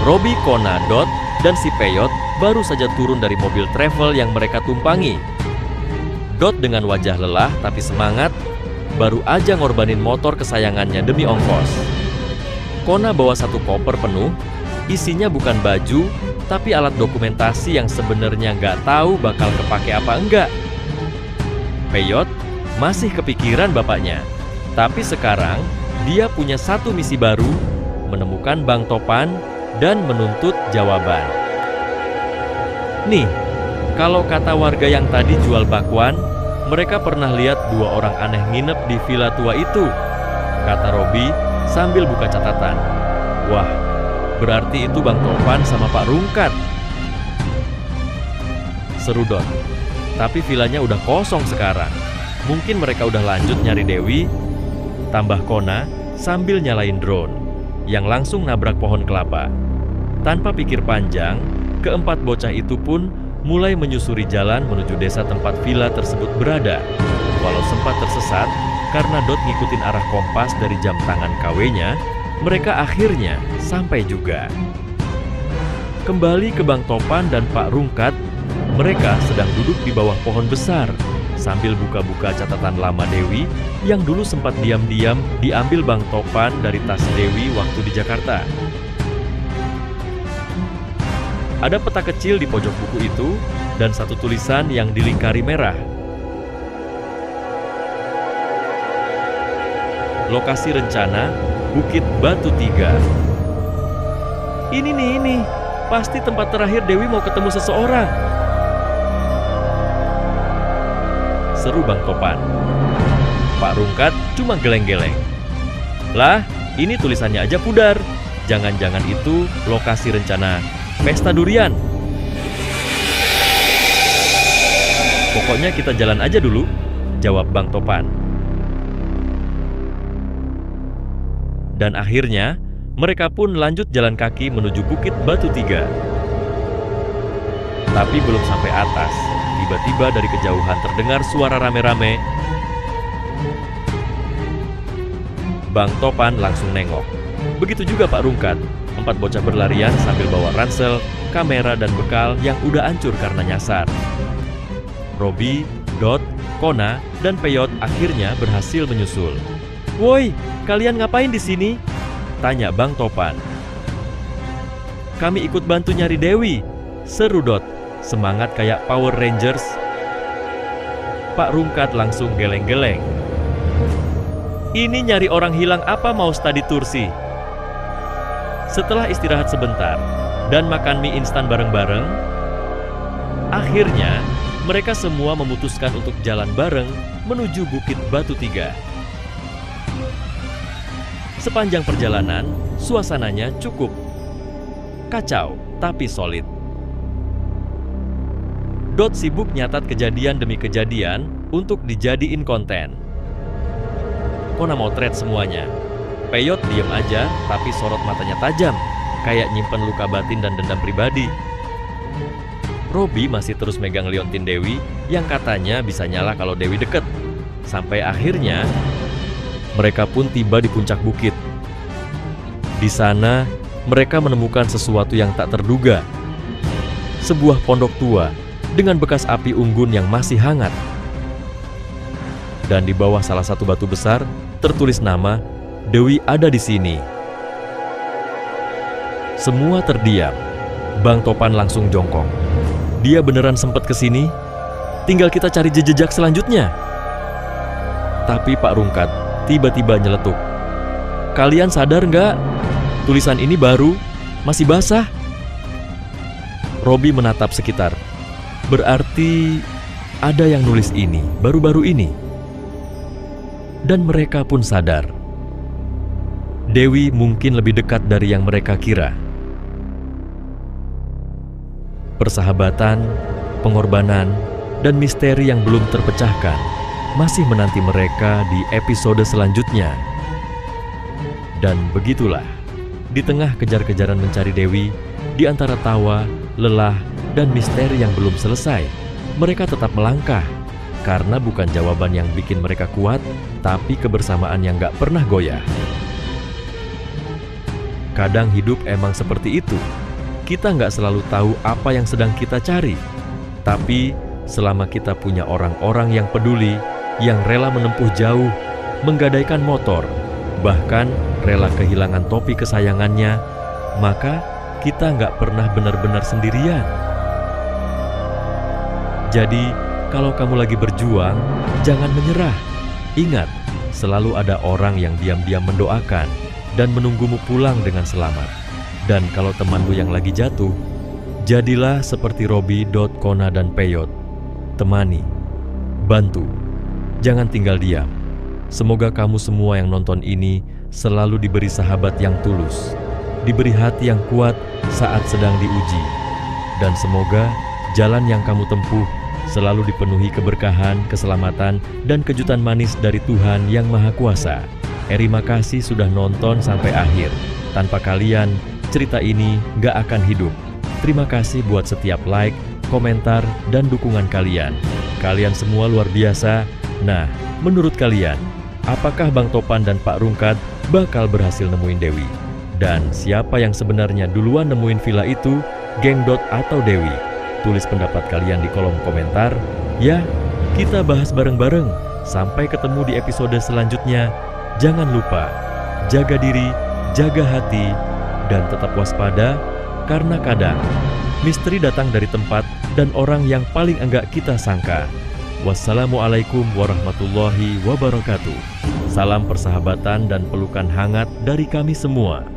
Robi, Kona, Dot, dan si Peyot baru saja turun dari mobil travel yang mereka tumpangi. Dot dengan wajah lelah tapi semangat, baru aja ngorbanin motor kesayangannya demi ongkos. Kona bawa satu koper penuh, isinya bukan baju, tapi alat dokumentasi yang sebenarnya nggak tahu bakal kepake apa enggak. Peyot masih kepikiran bapaknya, tapi sekarang dia punya satu misi baru, menemukan Bang Topan dan menuntut jawaban. Nih, kalau kata warga yang tadi jual bakwan, mereka pernah lihat dua orang aneh nginep di villa tua itu, kata Robi sambil buka catatan. Wah, berarti itu Bang Topan sama Pak Rungkat. Seru Dot, tapi villanya udah kosong sekarang. Mungkin mereka udah lanjut nyari Dewi, tambah Kona sambil nyalain drone yang langsung nabrak pohon kelapa. Tanpa pikir panjang, keempat bocah itu pun mulai menyusuri jalan menuju desa tempat villa tersebut berada. Walau sempat tersesat karena Dot ngikutin arah kompas dari jam tangan KW-nya, mereka akhirnya sampai juga. Kembali ke Bang Topan dan Pak Rungkat, mereka sedang duduk di bawah pohon besar sambil buka-buka catatan lama Dewi yang dulu sempat diam-diam diambil Bang Topan dari tas Dewi waktu di Jakarta. Ada peta kecil di pojok buku itu dan satu tulisan yang dilingkari merah. Lokasi rencana Bukit Batu 3. Ini, pasti tempat terakhir Dewi mau ketemu seseorang. Seru Bang Topan. Pak Rungkat cuma geleng-geleng. Lah, ini tulisannya aja pudar. Jangan-jangan itu lokasi rencana Pesta Durian. Pokoknya kita jalan aja dulu, jawab Bang Topan. Dan akhirnya, mereka pun lanjut jalan kaki menuju Bukit Batu 3. Tapi belum sampai atas, tiba-tiba dari kejauhan terdengar suara rame-rame. Bang Topan langsung nengok. Begitu juga Pak Rungkat. 4 bocah berlarian sambil bawa ransel, kamera, dan bekal yang udah hancur karena nyasar. Robi, Dot, Kona, dan Peyot akhirnya berhasil menyusul. "Woi, kalian ngapain di sini?" tanya Bang Topan. "Kami ikut bantu nyari Dewi," seru Dot, semangat kayak Power Rangers. Pak Rungkat langsung geleng-geleng. "Ini nyari orang hilang apa mau study tour sih?" Setelah istirahat sebentar dan makan mie instan bareng-bareng, akhirnya mereka semua memutuskan untuk jalan bareng menuju Bukit Batu 3. Sepanjang perjalanan, suasananya cukup kacau tapi solid. Dot sibuk nyatat kejadian demi kejadian untuk dijadiin konten. Kona motret semuanya. Peyot diem aja, tapi sorot matanya tajam, kayak nyimpen luka batin dan dendam pribadi. Robi masih terus megang liontin Dewi, yang katanya bisa nyala kalau Dewi deket. Sampai akhirnya, mereka pun tiba di puncak bukit. Di sana, mereka menemukan sesuatu yang tak terduga. Sebuah pondok tua, dengan bekas api unggun yang masih hangat. Dan di bawah salah satu batu besar, tertulis nama Dewi ada di sini. Semua terdiam. Bang Topan langsung jongkok. Dia beneran sempat kesini? Tinggal kita cari jejak selanjutnya. Tapi Pak Rungkat tiba-tiba nyeletuk. "Kalian sadar nggak? Tulisan ini baru, masih basah." Robi menatap sekitar. Berarti ada yang nulis ini baru-baru ini. Dan mereka pun sadar. Dewi mungkin lebih dekat dari yang mereka kira. Persahabatan, pengorbanan, dan misteri yang belum terpecahkan masih menanti mereka di episode selanjutnya. Dan begitulah, di tengah kejar-kejaran mencari Dewi, di antara tawa, lelah, dan misteri yang belum selesai, mereka tetap melangkah. Karena bukan jawaban yang bikin mereka kuat, tapi kebersamaan yang gak pernah goyah. Kadang hidup emang seperti itu. Kita nggak selalu tahu apa yang sedang kita cari. Tapi selama kita punya orang-orang yang peduli, yang rela menempuh jauh, menggadaikan motor, bahkan rela kehilangan topi kesayangannya, maka kita nggak pernah benar-benar sendirian. Jadi, kalau kamu lagi berjuang, jangan menyerah. Ingat, selalu ada orang yang diam-diam mendoakan dan menunggumu pulang dengan selamat. Dan kalau temanmu yang lagi jatuh, jadilah seperti Robi, Dot, Kona, dan Peyot. Temani, bantu, jangan tinggal diam. Semoga kamu semua yang nonton ini selalu diberi sahabat yang tulus, diberi hati yang kuat saat sedang diuji. Dan semoga jalan yang kamu tempuh selalu dipenuhi keberkahan, keselamatan, dan kejutan manis dari Tuhan yang Maha Kuasa. Eri makasih sudah nonton sampai akhir. Tanpa kalian, cerita ini gak akan hidup. Terima kasih buat setiap like, komentar, dan dukungan kalian. Kalian semua luar biasa. Nah, menurut kalian, apakah Bang Topan dan Pak Rungkat bakal berhasil nemuin Dewi? Dan siapa yang sebenarnya duluan nemuin villa itu, geng Dot atau Dewi? Tulis pendapat kalian di kolom komentar. Ya, kita bahas bareng-bareng. Sampai ketemu di episode selanjutnya. Jangan lupa, jaga diri, jaga hati, dan tetap waspada, karena kadang misteri datang dari tempat dan orang yang paling enggak kita sangka. Wassalamualaikum warahmatullahi wabarakatuh. Salam persahabatan dan pelukan hangat dari kami semua.